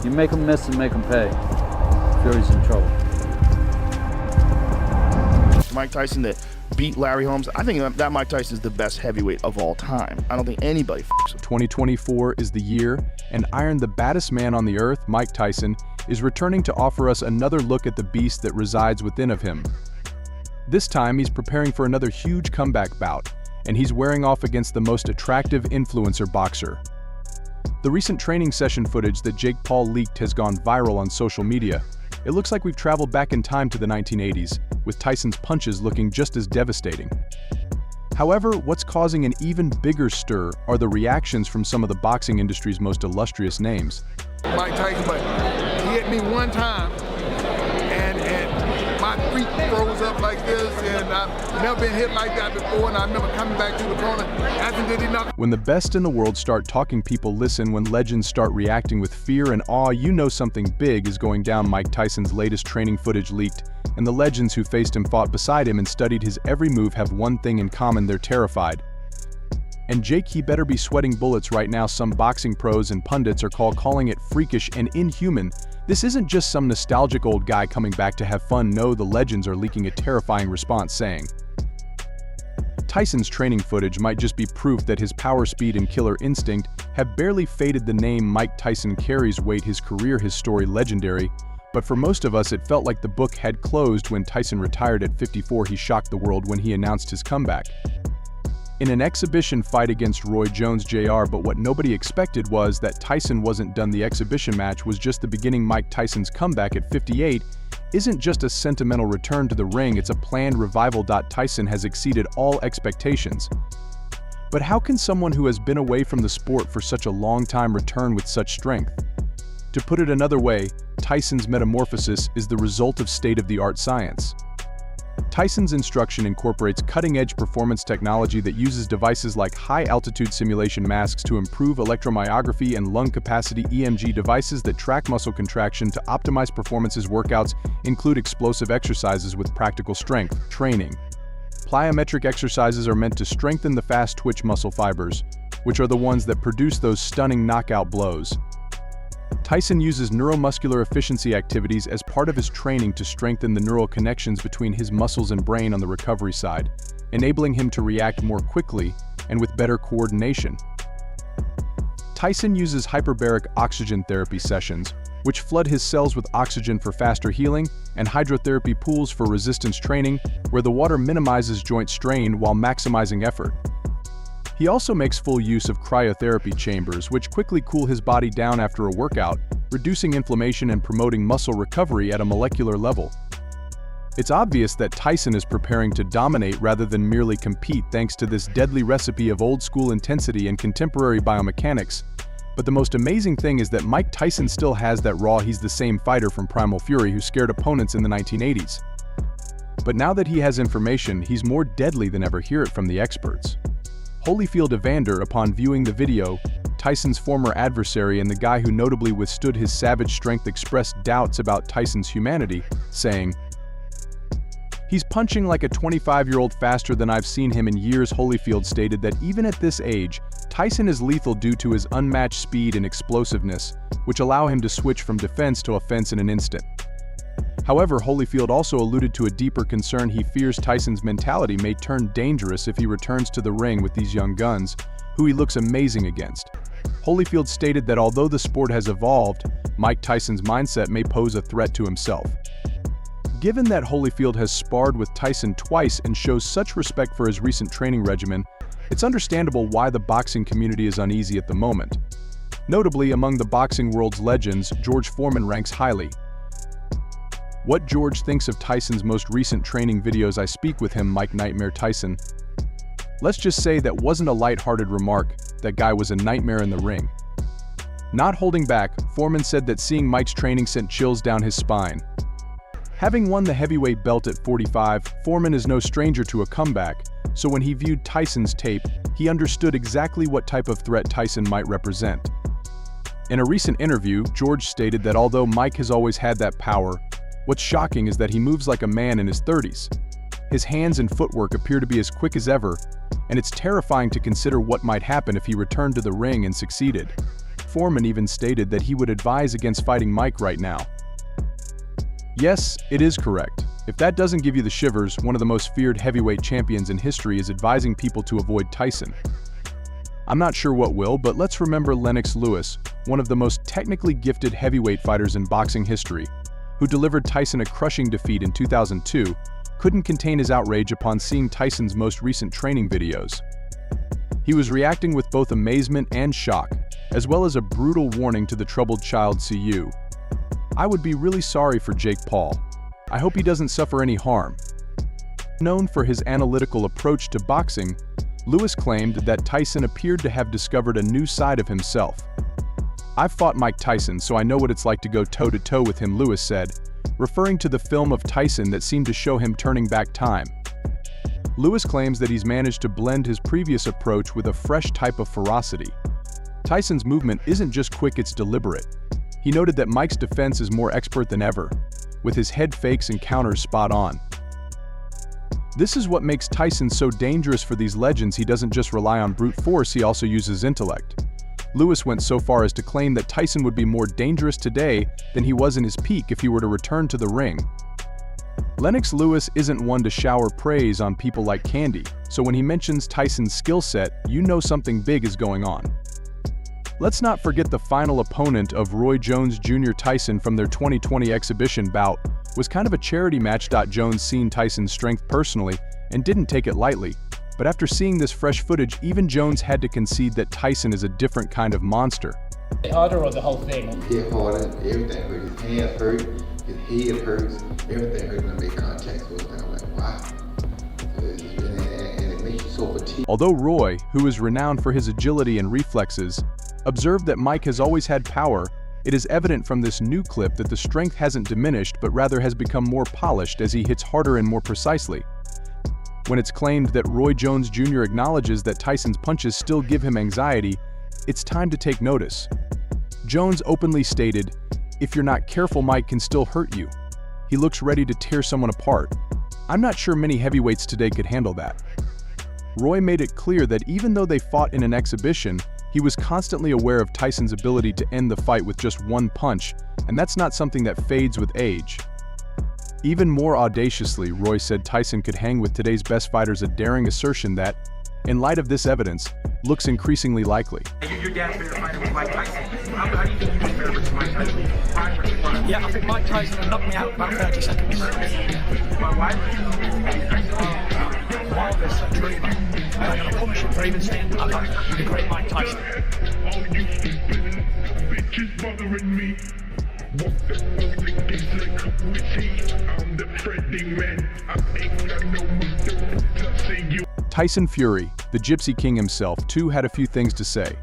You make them miss and make them pay. Fury's in trouble. Mike Tyson that beat Larry Holmes, I think that Mike Tyson is the best heavyweight of all time. I don't think anybody f***s with him. 2024 is the year, and Iron, the baddest man on the earth, Mike Tyson, is returning to offer us another look at the beast that resides within of him. This time, he's preparing for another huge comeback bout, and he's wearing off against the most attractive influencer boxer. The recent training session footage that Jake Paul leaked has gone viral on social media. It looks like we've traveled back in time to the 1980s, with Tyson's punches looking just as devastating. However, what's causing an even bigger stir are the reactions from some of the boxing industry's most illustrious names. Mike Tyson, but he hit me one time, and my feet froze up like this, and I've never been hit like that before, and I remember coming back to the corner, asking did he knock. When the best in the world start talking, people listen. When legends start reacting with fear and awe, you know something big is going down. Mike Tyson's latest training footage leaked, and the legends who faced him, fought beside him, and studied his every move have one thing in common: they're terrified. And Jake, he better be sweating bullets right now. Some boxing pros and pundits are calling it freakish and inhuman. This isn't just some nostalgic old guy coming back to have fun. No, the legends are leaking a terrifying response saying Tyson's training footage might just be proof that his power, speed, and killer instinct have barely faded. The name Mike Tyson carries weight, his career, his story legendary. But for most of us, it felt like the book had closed when Tyson retired at 54. He shocked the world when he announced his comeback in an exhibition fight against Roy Jones Jr., but what nobody expected was that Tyson wasn't done. The exhibition match was just the beginning. Mike Tyson's comeback at 58 isn't just a sentimental return to the ring, it's a planned revival. Tyson has exceeded all expectations. But how can someone who has been away from the sport for such a long time return with such strength? To put it another way, Tyson's metamorphosis is the result of state-of-the-art science. Tyson's instruction incorporates cutting-edge performance technology that uses devices like high-altitude simulation masks to improve electromyography and lung capacity. EMG devices that track muscle contraction to optimize performances. Workouts include explosive exercises with practical strength training. Plyometric exercises are meant to strengthen the fast-twitch muscle fibers, which are the ones that produce those stunning knockout blows. Tyson uses neuromuscular efficiency activities as part of his training to strengthen the neural connections between his muscles and brain on the recovery side, enabling him to react more quickly and with better coordination. Tyson uses hyperbaric oxygen therapy sessions, which flood his cells with oxygen for faster healing, and hydrotherapy pools for resistance training, where the water minimizes joint strain while maximizing effort. He also makes full use of cryotherapy chambers, which quickly cool his body down after a workout, reducing inflammation and promoting muscle recovery at a molecular level. It's obvious that Tyson is preparing to dominate rather than merely compete, thanks to this deadly recipe of old-school intensity and contemporary biomechanics. But the most amazing thing is that Mike Tyson still has that raw. He's the same fighter from Primal Fury who scared opponents in the 1980s. But now that he has information, he's more deadly than ever. Hear it from the experts. Holyfield Evander, upon viewing the video, Tyson's former adversary and the guy who notably withstood his savage strength, expressed doubts about Tyson's humanity, saying, "He's punching like a 25-year-old faster than I've seen him in years." Holyfield stated that even at this age, Tyson is lethal due to his unmatched speed and explosiveness, which allow him to switch from defense to offense in an instant. However, Holyfield also alluded to a deeper concern. He fears Tyson's mentality may turn dangerous if he returns to the ring with these young guns, who he looks amazing against. Holyfield stated that although the sport has evolved, Mike Tyson's mindset may pose a threat to himself. Given that Holyfield has sparred with Tyson twice and shows such respect for his recent training regimen, it's understandable why the boxing community is uneasy at the moment. Notably, among the boxing world's legends, George Foreman ranks highly. What George thinks of Tyson's most recent training videos? I speak with him, Mike Nightmare Tyson. Let's just say that wasn't a light-hearted remark. That guy was a nightmare in the ring. Not holding back, Foreman said that seeing Mike's training sent chills down his spine. Having won the heavyweight belt at 45, Foreman is no stranger to a comeback, so when he viewed Tyson's tape, he understood exactly what type of threat Tyson might represent. In a recent interview, George stated that although Mike has always had that power, what's shocking is that he moves like a man in his 30s. His hands and footwork appear to be as quick as ever, and it's terrifying to consider what might happen if he returned to the ring and succeeded. Foreman even stated that he would advise against fighting Mike right now. Yes, it is correct. If that doesn't give you the shivers, one of the most feared heavyweight champions in history is advising people to avoid Tyson. I'm not sure what will, but let's remember Lennox Lewis, one of the most technically gifted heavyweight fighters in boxing history, who delivered Tyson a crushing defeat in 2002, couldn't contain his outrage upon seeing Tyson's most recent training videos. He was reacting with both amazement and shock, as well as a brutal warning to the troubled child CU. I would be really sorry for Jake Paul. I hope he doesn't suffer any harm. Known for his analytical approach to boxing, Lewis claimed that Tyson appeared to have discovered a new side of himself. "I've fought Mike Tyson, so I know what it's like to go toe-to-toe with him," Lewis said, referring to the film of Tyson that seemed to show him turning back time. Lewis claims that he's managed to blend his previous approach with a fresh type of ferocity. Tyson's movement isn't just quick, it's deliberate. He noted that Mike's defense is more expert than ever, with his head fakes and counters spot on. This is what makes Tyson so dangerous for these legends. He doesn't just rely on brute force, he also uses intellect. Lewis went so far as to claim that Tyson would be more dangerous today than he was in his peak if he were to return to the ring. Lennox Lewis isn't one to shower praise on people like candy, so when he mentions Tyson's skill set, you know something big is going on. Let's not forget the final opponent of Roy Jones Jr. Tyson from their 2020 exhibition bout was kind of a charity match. Jones seen Tyson's strength personally and didn't take it lightly, but after seeing this fresh footage, even Jones had to concede that Tyson is a different kind of monster. Harder or the whole thing? Hit harder, everything hurt. His hands hurt, his head hurts, everything hurt when I make contact with him. I'm like, wow. And it makes you so fatigued. Although Roy, who is renowned for his agility and reflexes, observed that Mike has always had power, it is evident from this new clip that the strength hasn't diminished but rather has become more polished as he hits harder and more precisely. When it's claimed that Roy Jones Jr. acknowledges that Tyson's punches still give him anxiety, it's time to take notice. Jones openly stated, "If you're not careful, Mike can still hurt you. He looks ready to tear someone apart." I'm not sure many heavyweights today could handle that. Roy made it clear that even though they fought in an exhibition, he was constantly aware of Tyson's ability to end the fight with just one punch, and that's not something that fades with age. Even more audaciously, Roy said Tyson could hang with today's best fighters, a daring assertion that, in light of this evidence, looks increasingly likely. Your dad's been a fighter with Mike Tyson. How do you think you compare with Mike Tyson? Yeah, I think Mike Tyson will knock me out in about 30 seconds. Why? Wilder's a dreamer. And I'm going to punish him for even saying, I like the great Mike Tyson. Oh, you stupid bitches bothering me. What the fuck is like with tea? I'm the Freddy man. I ain't got no mood to say you. Tyson Fury, the Gypsy King himself, too had a few things to say.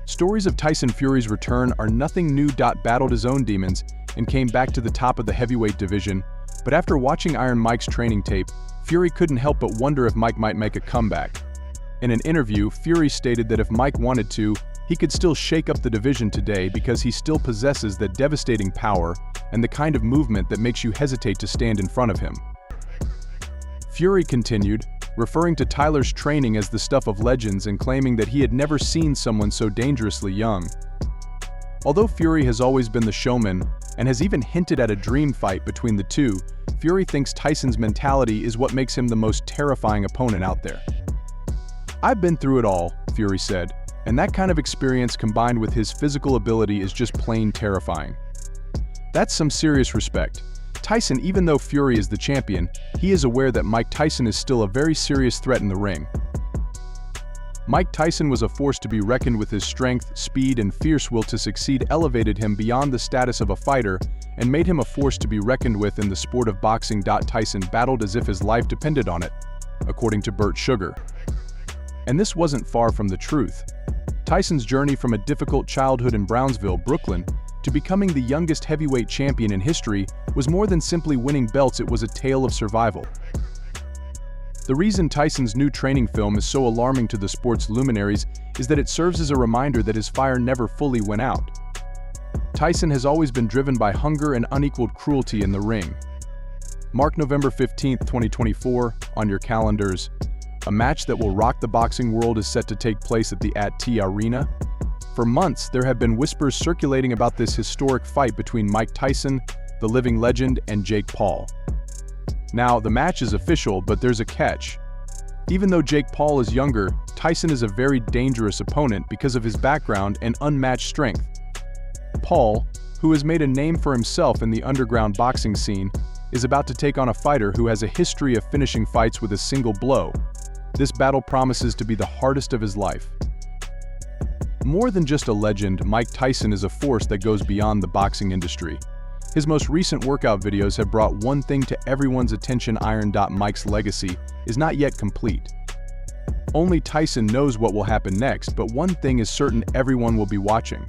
Stories of Tyson Fury's return are nothing new. Battled his own demons and came back to the top of the heavyweight division, but after watching Iron Mike's training tape, Fury couldn't help but wonder if Mike might make a comeback. In an interview, Fury stated that if Mike wanted to, he could still shake up the division today because he still possesses that devastating power and the kind of movement that makes you hesitate to stand in front of him. Fury continued, referring to Tyler's training as the stuff of legends and claiming that he had never seen someone so dangerously young. Although Fury has always been the showman and has even hinted at a dream fight between the two, Fury thinks Tyson's mentality is what makes him the most terrifying opponent out there. "I've been through it all," Fury said, "and that kind of experience combined with his physical ability is just plain terrifying." That's some serious respect. Tyson, even though Fury is the champion, he is aware that Mike Tyson is still a very serious threat in the ring. Mike Tyson was a force to be reckoned with. His strength, speed, and fierce will to succeed elevated him beyond the status of a fighter and made him a force to be reckoned with in the sport of boxing. Tyson battled as if his life depended on it, according to Bert Sugar. And this wasn't far from the truth. Tyson's journey from a difficult childhood in Brownsville, Brooklyn, to becoming the youngest heavyweight champion in history was more than simply winning belts. It was a tale of survival. The reason Tyson's new training film is so alarming to the sport's luminaries is that it serves as a reminder that his fire never fully went out. Tyson has always been driven by hunger and unequaled cruelty in the ring. Mark November 15, 2024, on your calendars. A match that will rock the boxing world is set to take place at the @T Arena. For months, there have been whispers circulating about this historic fight between Mike Tyson, the living legend, and Jake Paul. Now, the match is official, but there's a catch. Even though Jake Paul is younger, Tyson is a very dangerous opponent because of his background and unmatched strength. Paul, who has made a name for himself in the underground boxing scene, is about to take on a fighter who has a history of finishing fights with a single blow. This battle promises to be the hardest of his life. More than just a legend, Mike Tyson is a force that goes beyond the boxing industry. His most recent workout videos have brought one thing to everyone's attention: Mike's legacy is not yet complete. Only Tyson knows what will happen next, but one thing is certain: everyone will be watching.